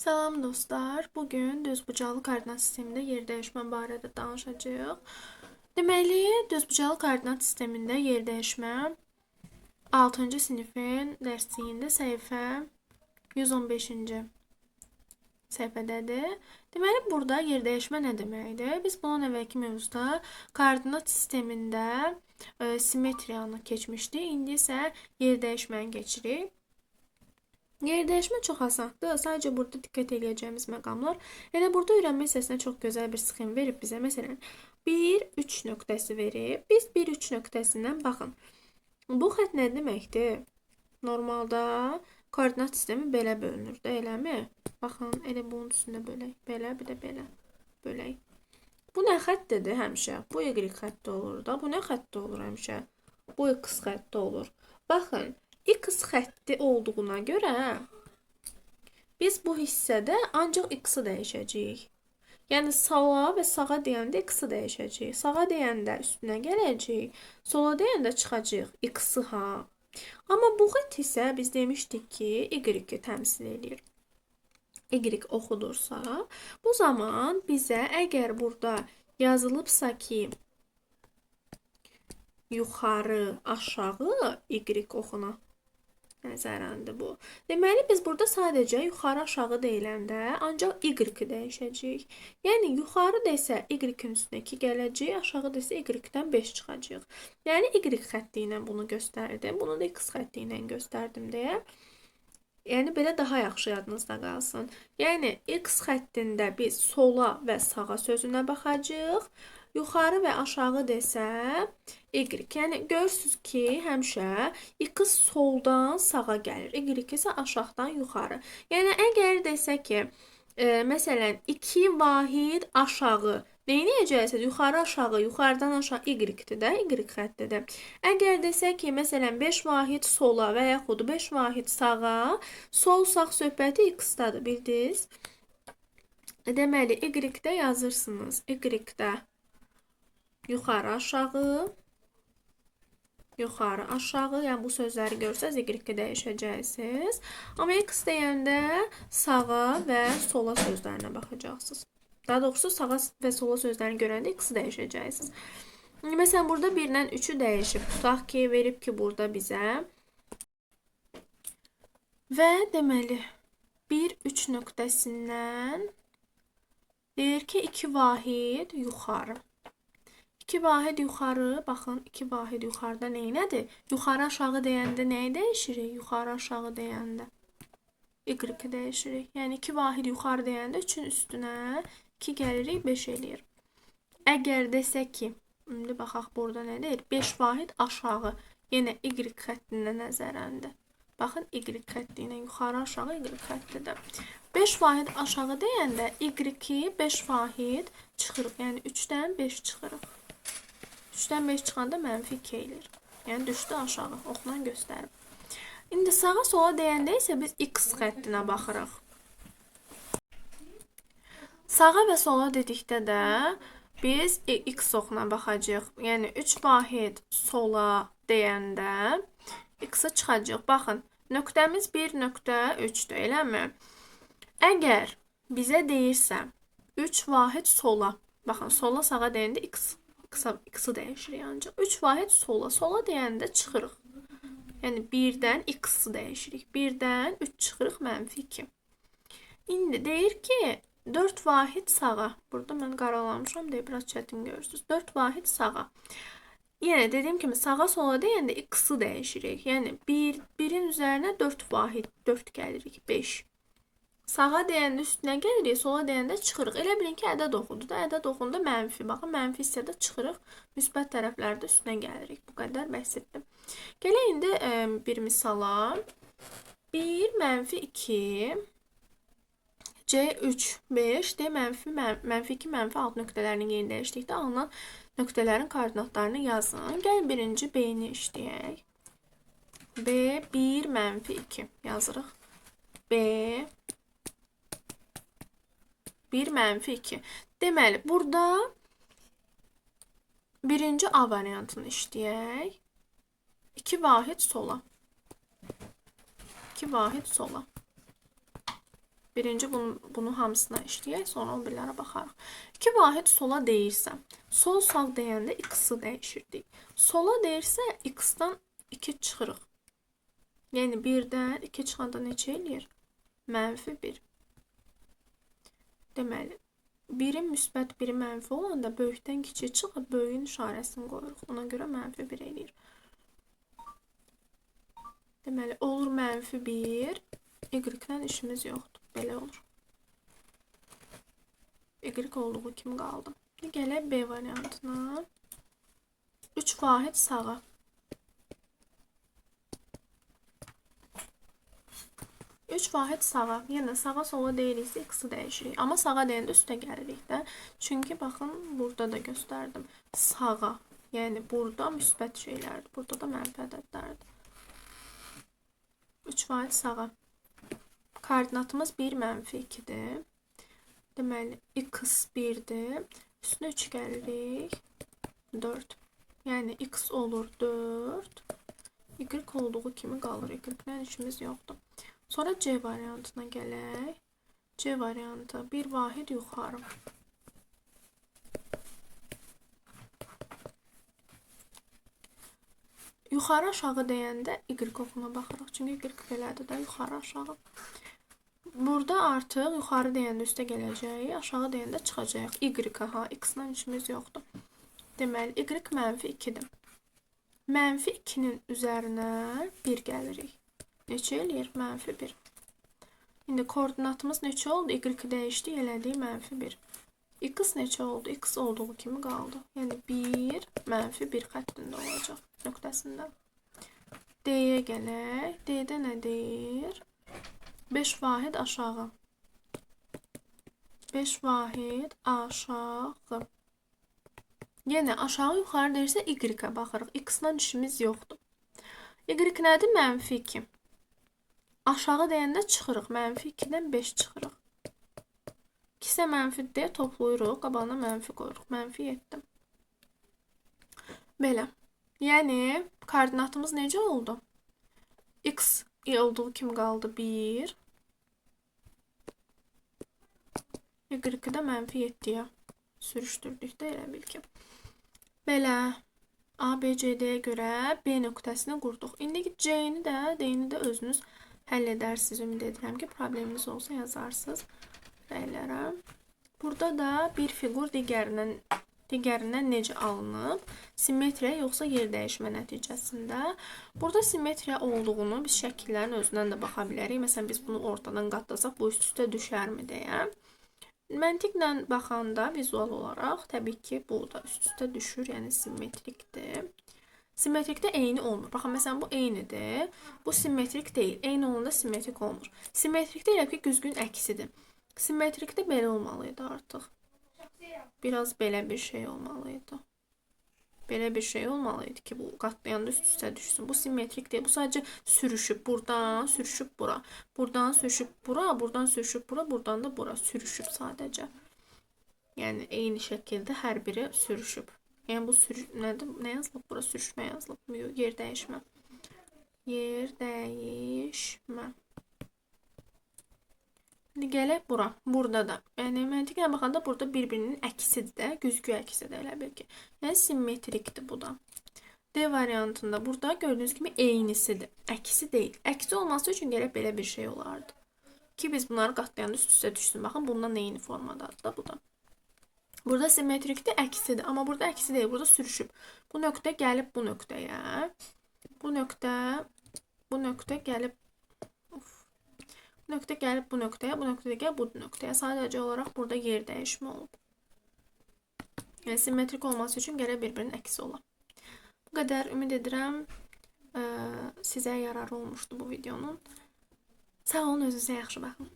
Salam dostlar. Bugün düzbucaqlı koordinat sistemində yer dəyişmə barədə danışacağıq. Deməli, düzbucaqlı koordinat sistemində yer dəyişmə 6-cı sinifin dərsliyində səhifə 115-ci səhifədədir. Deməli, burada yer dəyişmə nə deməkdir? Biz bunun əvvəlki mövzuda koordinat sistemində simmetriyanı keçmişdik. İndi isə yer dəyişməni keçirik. Yer dəyişmə çox asandır. Sadəcə burada diqqət edəcəyimiz məqamlar. Elə burada öyrənmə hissəsinə çox gözəl bir sxem verib bizə. Məsələn, 1, 3 nöqtəsi verib. Biz 1, 3 nöqtəsindən baxın. Bu xətt nə deməkdir? Normalda koordinat sistemi belə bölünür də, eləmi? Baxın, elə bunun üstündə bölək. Belə, bir də belə bölək. Bu nə xəttdir həmişə? Bu y xətti olur da. Bu nə xətti olur həmişə? Bu x xətti olur. Baxın, x xətti olduğuna görə biz bu hissədə ancaq x-i dəyişəcəyik. Yəni sola və sağa deyəndə x-i dəyişəcəyik. Sağa deyəndə üstünə gələcəyik. Sola deyəndə çıxacağıq x-i ha. Amma bu xətt isə biz demişdik ki, y-i təmsil edir. Y oxudursa, bu zaman bizə əgər burada yazılıbsa ki, yuxarı, aşağı y oxuna nəzərəndir bu. Deməli, biz burada sadəcə yuxarı aşağı deyiləndə ancaq y-i dəyişəcəyik. Yəni, yuxarı desə y-in üstünə 2 gələcək, aşağı desə y-dən 5 çıxacaq. Yəni, y xətti ilə bunu göstərdim. Bunu da x xətti ilə göstərdim deyə. Yəni, belə daha yaxşı yadınızda qalsın. Yəni, x xəttində biz sola və sağa sözünə baxacaq. Yuxarı və aşağı desə y. Yəni görürsüz ki, həmişə x soldan sağa gəlir. Y isə aşağıdan yuxarı. Yəni əgər desə ki, məsələn 2 vahid aşağı neyniyəcəksiniz? Yuxarı aşağı, yuxarıdan aşağı y-dir də, y xəttidir. Əgər desə ki, məsələn 5 vahid sola və yaxud 5 vahid sağa, sol sağ söhbəti x-dadır, bildiniz? Deməli, y-də yazırsınız. Y-də yuxarı aşağı, yuxarı aşağı, yəni bu sözləri görsəz y-i dəyişəcəksiniz. Amma x deyəndə sağa və sola sözlərinə baxacaqsınız. Daha doğrusu sağa və sola sözlərini görəndə x-i dəyişəcəksiniz. Məsələn, burada 1-dən 3-ü dəyişib. Tutaq ki, verib ki, burada bizə. Və deməli, 1-3 nöqtəsindən deyir ki, 2 vahid yuxarı. 2 vahid yuxarı, baxın 2 vahid yuxarıda neynədir? Yuxarı aşağı deyəndə nəyi dəyişirik? Yuxarı aşağı deyəndə y-i dəyişirik. Yəni 2 vahid yuxarı deyəndə 3-ün üstünə 2 gəlirik, 5 eləyir. Əgər desək ki, indi baxaq burada nə deyir? 5 vahid aşağı, yenə y xəttində nəzərəndə. Baxın, y xətti ilə yuxarı aşağı y xəttidir. 5 vahid aşağı deyəndə y-i 5 vahid çıxırıq. Yəni 3-dən 5 çıxırıq. 3-dən 5 çıxanda mənfi 2 eləyir. Yəni düşdü aşağı, oxla göstərib. İndi sağa sola deyəndə isə biz x xəttinə baxırıq. Sağa və sola dedikdə də biz x oxuna baxacağıq. Yəni 3 vahid sola deyəndə x-a çıxacaq. Baxın, nöqtəmiz 1.3-dür, eləmi? Əgər bizə deyirsə 3 vahid sola, baxın, sola sağa deyəndə x-i dəyişirik ancaq. 3 vahid sola, sola deyəndə çıxırıq. Yəni 1-dən x-i dəyişirik. 1-dən 3 çıxırıq, mənfi 2. İndi deyir ki, 4 vahid sağa. Burada mən qaralamışam deyə biraz çətin görürsünüz. 4 vahid sağa. Yəni dediyim kimi sağa sola deyəndə x-i dəyişirik. Yəni 1-in üzərinə 4 vahid, 4 gəlirik, 5. Sağa deyəndə üstünə gəlirik, sola deyəndə çıxırıq. Elə bilin ki, ədəd oxudu da, ədəd oxunda mənfi. Baxın, mənfi hissədə çıxırıq, müsbət tərəflərdə üstünə gəlirik. Bu qədər bəsitdir. Gələk indi bir misala. 1, mənfi 2, C3, 5, D, mənfi 2, mənfi 6 nöqtələrini yeni dəyişdikdə alınan nöqtələrin koordinatlarını yazın. Gəlin birinci B-ni işləyək. B, 1, mənfi 2 yazırıq. B, 1, mənfi 2. Deməli, burada birinci A variantını işləyək. 2 vahid sola. 2 vahid sola. Birinci bunu hamısına işləyək, sonra o birlərə baxarıq. 2 vahid sola deyirsə, sol sağ deyəndə x-i dəyişirdik. Sola deyirsə x-dan 2 çıxırıq. Yəni 1-dən 2 çıxanda neçə eləyir? -1. Deməli, biri müsbət, biri mənfi olanda böyükdən kiçik çıxıb böyüyün işarəsini qoyuruq. Ona görə -1 eləyir. Deməli, olur -1, y-dən işimiz yoxdur. Belə olur. Y olduğu kimi qaldı. Gələk B variantına. 3 vahid sağa. 3 vahid sağa. Yəni sağa sola deyiriksə x-i dəyişirik. Amma sağa deyəndə üstə gəlirik də. Çünki baxın, burada da göstərdim. Sağa. Yəni burada müsbət şeylərdir. Burada da mənfi ədədlərdir. 3 vahid sağa. Koordinatımız 1, -2'dir. Deməli, x 1'dir. Üstünə 3 gəlirik. 4. Yəni x olur 4. Y olduğu kimi qalır. Y-dən işimiz yoxdur. Sonra C variantına gələk. C variantı 1 vahid yuxarı. Yuxarı aşağı deyəndə y oxuna baxırıq. Çünki y belədir də, yuxarı aşağı. Burada artıq yuxarı deyəndə üstə gələcək, aşağı deyəndə çıxacaq. Y-a, x-dan işimiz yoxdur. Deməli, y -2'dir. -2'nin üzərinə 1 gəlirik. Neçə eləyir? -1. İndi koordinatımız neçə oldu? Y dəyişdi, elədik -1. X neçə oldu? X olduğu kimi qaldı. Yəni 1, -1 xəttində olacaq. Nöqtəsində. D-yə gələk. D-də nə deyir? 5 vahid aşağı. 5 vahid aşağı. Yenə aşağı yuxarı deyirsə y-ə baxırıq. X-dan işimiz yoxdur. Y nədir? -2. Aşağı deyəndə çıxırıq. -2'dən 5 çıxırıq. 2-sə mənfi deyə toplayırıq. Qabağına mənfi qoyuruq. -7. Belə. Yəni koordinatımız necə oldu? X olduğu kimi qaldı 1. Y-də -7'yə sürüşdürdük də elə bil ki. Belə. A, B, C, D-yə görə B nöqtəsini qurduq. İndi C-ni də, D-ni də özünüz həll edərsiniz. Ümid edirəm ki, probleminiz olsa yazarsınız. Rəylərəm. Burada da bir fiqur digərindən necə alınıb? Simmetriya yoxsa yer dəyişmə nəticəsində. Burada simmetriya olduğunu biz şəkillərin özündən də baxa bilərik. Məsələn, biz bunu ortadan qatlasaq, bu üst-üstə düşərmi deyə. Məntiqlə baxanda vizual olaraq təbii ki, bu da üst-üstə düşür, yəni simmetrikdir. Simmetrikdə eyni olmur. Baxın, məsələn, bu eynidir. Bu simmetrik deyil. Eyni olanda simmetrik olmur. Simmetrikdə elə ki, güzgün əksidir. Simmetrikdə belə olmalıydı artıq. Biraz belə bir şey olmalıydı. Belə bir şey olmalıydı ki, bu qatlayanda üst-üstə düşsün. Bu simmetrik deyil. Bu sadəcə sürüşüb. Buradan sürüşüb bura. Buradan sürüşüb bura. Buradan sürüşüb bura. Buradan da bura. Sürüşüb sadəcə. Yəni, eyni şəkildə hər biri sürüşüb. Yəni, bu nədir? Nə yazılıb? Bura sürüşmə yazılıb. Yer dəyişmə. Yer dəyişmə. İndi gələk bura. Burada da. Yəni, məntiqlə baxanda burada bir-birinin əksidir də. Güzgü əksidir elə bil ki. Yəni, simmetrikdir bu da. D variantında burada gördüyünüz kimi eynisidir. Əksi deyil. Əksi olması üçün gərək belə bir şey olardı. Ki biz bunları qatlayanda üst-üstə düşsün. Baxın, bundan eyni formadadır da bu da. Burada simmetrikdir, əksidir. Amma burada əksi deyil. Burada sürüşüb. Bu nöqtə gəlib bu nöqtəyə. Bu nöqtə gəlib bu nöqtə gəlib bu nöqtəyə. Bu nöqtə gəlib bu nöqtəyə. Sadəcə olaraq burada yer dəyişmə olub. Yəni, simmetrik olması üçün gərək bir-birinin əksi ola. Bu qədər ümid edirəm sizə yararlı olmuşdu bu videonun. Sağ olun, özünüzə yaxşı baxın.